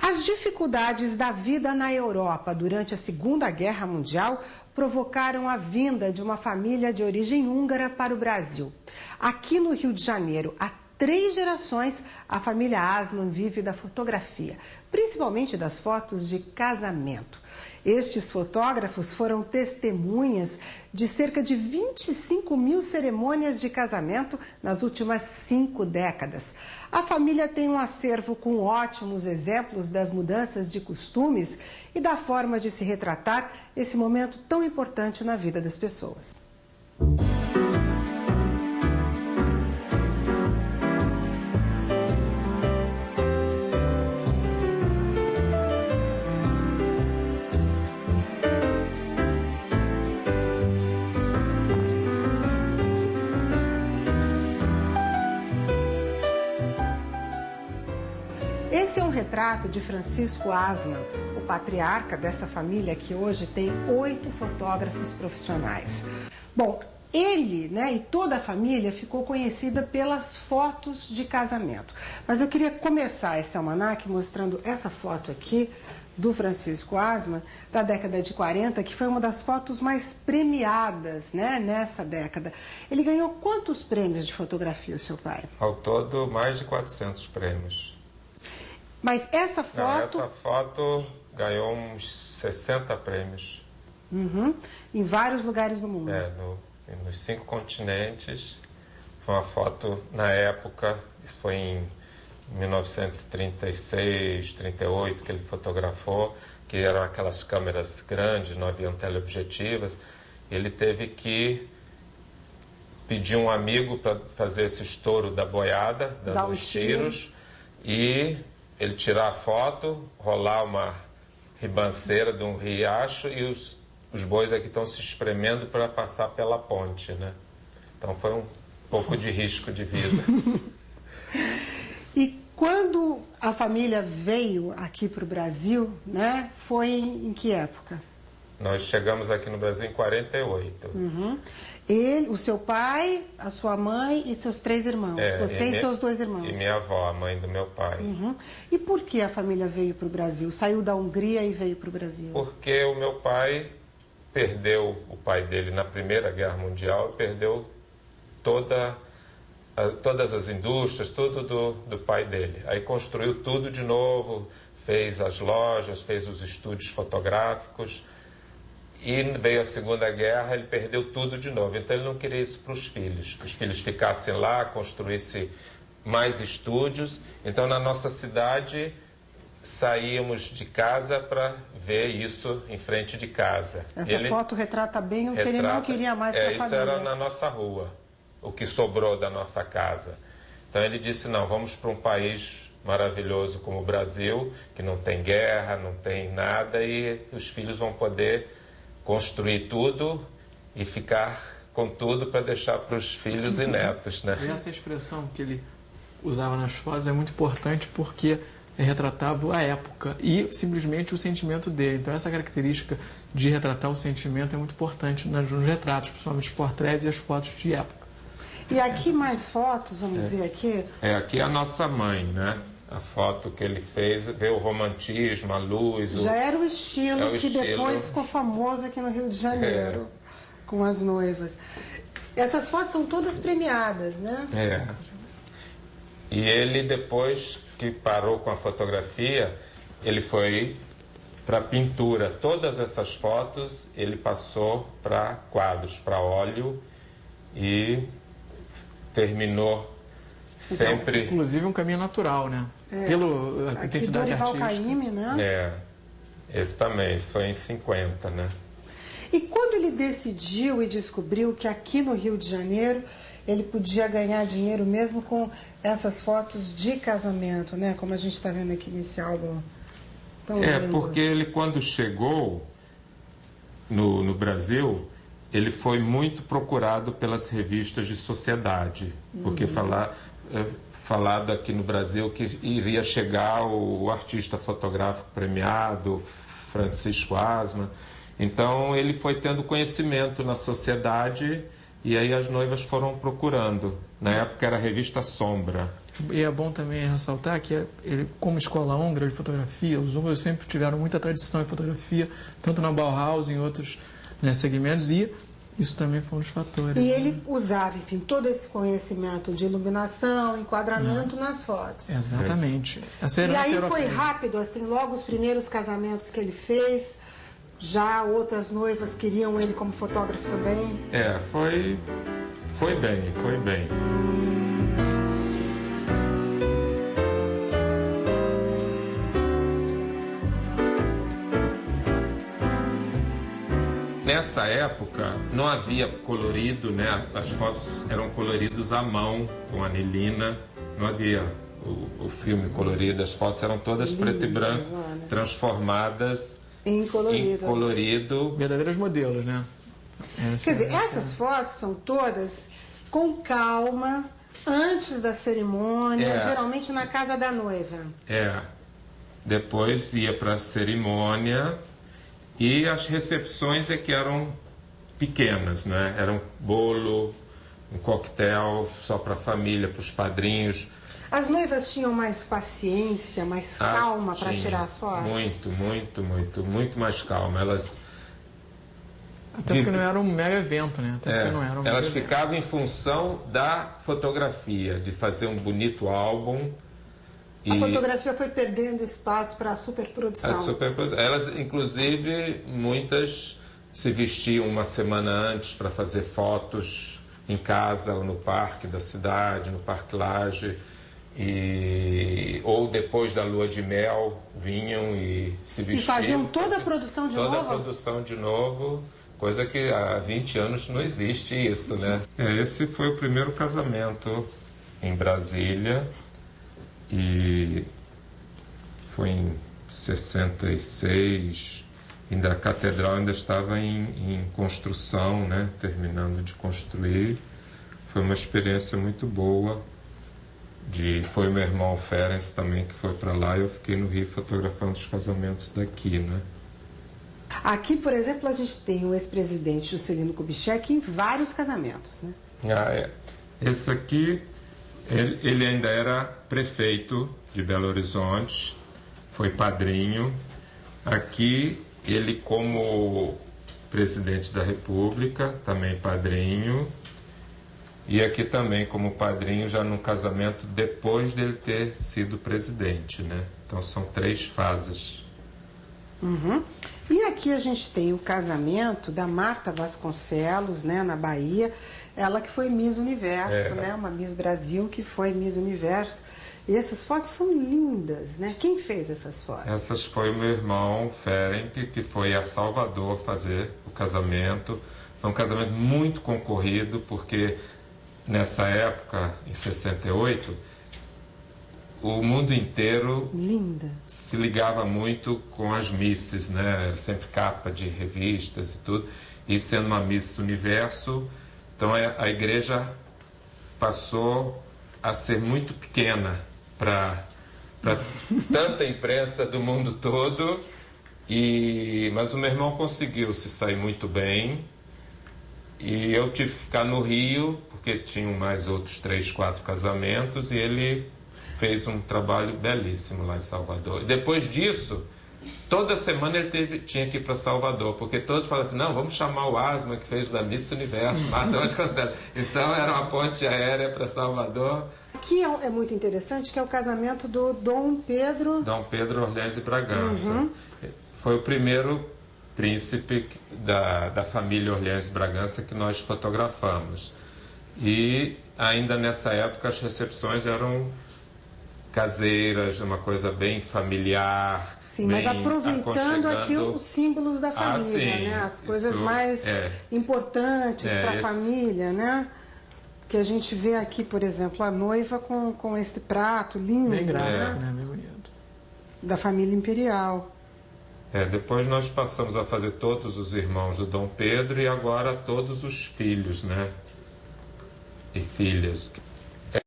As dificuldades da vida na Europa durante a Segunda Guerra Mundial provocaram a vinda de uma família de origem húngara para o Brasil. Aqui no Rio de Janeiro, há 3 gerações, a família Asman vive da fotografia, principalmente das fotos de casamento. Estes fotógrafos foram testemunhas de cerca de 25 mil cerimônias de casamento nas últimas 5 décadas. A família tem um acervo com ótimos exemplos das mudanças de costumes e da forma de se retratar esse momento tão importante na vida das pessoas. Esse é um retrato de Francisco Asman, o patriarca dessa família que hoje tem 8 fotógrafos profissionais. Bom, ele, e toda a família ficou conhecida pelas fotos de casamento. Mas eu queria começar esse almanaque mostrando essa foto aqui do Francisco Asman, da década de 40, que foi uma das fotos mais premiadas, nessa década. Ele ganhou quantos prêmios de fotografia, o seu pai? Ao todo, mais de 400 prêmios. Mas essa foto... Não, essa foto ganhou uns 60 prêmios. Em vários lugares do mundo. Nos 5 continentes. Foi uma foto, na época, isso foi em 1936, 38, que ele fotografou, que eram aquelas câmeras grandes, não haviam teleobjetivas. Ele teve que pedir um amigo para fazer esse estouro da boiada, dando os tiros, e ele tirar a foto, rolar uma ribanceira de um riacho e os bois aqui estão se espremendo para passar pela ponte, Então foi um pouco de risco de vida. E quando a família veio aqui para o Brasil, foi em que época? Nós chegamos aqui no Brasil em 48. Ele, o seu pai, a sua mãe e seus 3 irmãos. Você e seus 2 irmãos. E minha avó, a mãe do meu pai. E por que a família veio para o Brasil? Saiu da Hungria e veio para o Brasil? Porque o meu pai perdeu o pai dele na Primeira Guerra Mundial, perdeu todas as indústrias, tudo do pai dele. Aí construiu tudo de novo, fez as lojas, fez os estúdios fotográficos. E veio a Segunda Guerra, ele perdeu tudo de novo. Então ele não queria isso para os filhos. Que os filhos ficassem lá, construíssem mais estúdios. Então na nossa cidade saíamos de casa para ver isso em frente de casa. Essa foto retrata bem o que ele não queria mais para a família. Isso era na nossa rua, o que sobrou da nossa casa. Então ele disse, não, vamos para um país maravilhoso como o Brasil, que não tem guerra, não tem nada, e os filhos vão poder construir tudo e ficar com tudo para deixar para os filhos e netos, E essa expressão que ele usava nas fotos é muito importante porque retratava a época e simplesmente o sentimento dele. Então essa característica de retratar o sentimento é muito importante nos retratos, principalmente os portréis e as fotos de época. E aqui mais fotos, vamos ver aqui? Aqui é a nossa mãe, A foto que ele fez, vê o romantismo, a luz. Já era o estilo que depois ficou famoso aqui no Rio de Janeiro, com as noivas. Essas fotos são todas premiadas, E ele, depois que parou com a fotografia, ele foi para pintura. Todas essas fotos ele passou para quadros, para óleo, e terminou sempre... Inclusive um caminho natural, Pela intensidade artística. Aqui Dorival Caymmi, Esse também, isso foi em 50, E quando ele decidiu e descobriu que aqui no Rio de Janeiro ele podia ganhar dinheiro mesmo com essas fotos de casamento, como a gente está vendo aqui nesse álbum tão lindo. Porque ele, quando chegou no Brasil, ele foi muito procurado pelas revistas de sociedade, porque falado aqui no Brasil que iria chegar o artista fotográfico premiado, Francisco Asman. Então ele foi tendo conhecimento na sociedade e aí as noivas foram procurando. Na época era a revista Sombra. E é bom também ressaltar que ele, como escola húngara de fotografia, os húngaros sempre tiveram muita tradição em fotografia, tanto na Bauhaus, em outros, né, segmentos, e isso também foi um dos fatores. E ele usava, enfim, todo esse conhecimento de iluminação, enquadramento nas fotos. Exatamente. E aí foi rápido, assim, logo os primeiros casamentos que ele fez, já outras noivas queriam ele como fotógrafo também? Foi bem. Nessa época não havia colorido, né? As fotos eram coloridas à mão, com anilina, não havia o filme colorido, as fotos eram todas preto e branco, transformadas em colorido. Verdadeiros modelos, né? Quer dizer, essas fotos são todas com calma, antes da cerimônia, geralmente na casa da noiva. Depois ia para a cerimônia. E as recepções é que eram pequenas, né? Era um bolo, um coquetel só para a família, para os padrinhos. As noivas tinham mais paciência, mais calma para tirar as fotos? Muito mais calma. Elas... Até porque não era um mega evento, né? Elas ficavam em função da fotografia, de fazer um bonito álbum. A fotografia foi perdendo espaço para a superprodução. Elas, inclusive, muitas se vestiam uma semana antes para fazer fotos em casa ou no parque da cidade, no Parque Lage, ou depois da lua de mel vinham e se vestiam. E faziam toda a produção de novo? Toda a produção de novo, coisa que há 20 anos não existe isso, né? Esse foi o primeiro casamento em Brasília. E foi em 66, a catedral ainda estava em construção, né? Terminando de construir. Foi uma experiência muito boa. Foi o meu irmão Ferenc também que foi para lá e eu fiquei no Rio fotografando os casamentos daqui, né? Aqui, por exemplo, a gente tem o ex-presidente Juscelino Kubitschek em vários casamentos, né? Esse aqui... Ele ainda era prefeito de Belo Horizonte, foi padrinho. Aqui, ele como presidente da República, também padrinho. E aqui também como padrinho, já num casamento depois dele ter sido presidente, né? Então, são 3 fases. E aqui a gente tem o casamento da Marta Vasconcelos, né, na Bahia. Ela que foi Miss Universo, né? Uma Miss Brasil que foi Miss Universo. E essas fotos são lindas, né? Quem fez essas fotos? Essas foi o meu irmão Ferenc, que foi a Salvador fazer o casamento. Foi um casamento muito concorrido, porque nessa época, em 68, o mundo inteiro se ligava muito com as misses, né? Era sempre capa de revistas e tudo. E sendo uma Miss Universo... Então a igreja passou a ser muito pequena para tanta imprensa do mundo todo, mas o meu irmão conseguiu se sair muito bem e eu tive que ficar no Rio, porque tinham mais outros 3, 4 casamentos e ele fez um trabalho belíssimo lá em Salvador. E depois disso... Toda semana ele tinha que ir para Salvador, porque todos falam assim, não, vamos chamar o Asma, que fez da Miss Universo, Marta Vasconcelos. Então era uma ponte aérea para Salvador. Aqui é muito interessante, que é o casamento do Dom Pedro... Dom Pedro Orleans e Bragança. Foi o primeiro príncipe da família Orleans e Bragança que nós fotografamos. E ainda nessa época as recepções eram caseiras, uma coisa bem familiar. Sim, mas aproveitando aqui os símbolos da família, né? As coisas mais importantes para a família, né? Que a gente vê aqui, por exemplo, a noiva com este prato lindo, bem gráfico, né? Bem bonito. Da família imperial. Depois nós passamos a fazer todos os irmãos do Dom Pedro e agora todos os filhos, né? E filhas.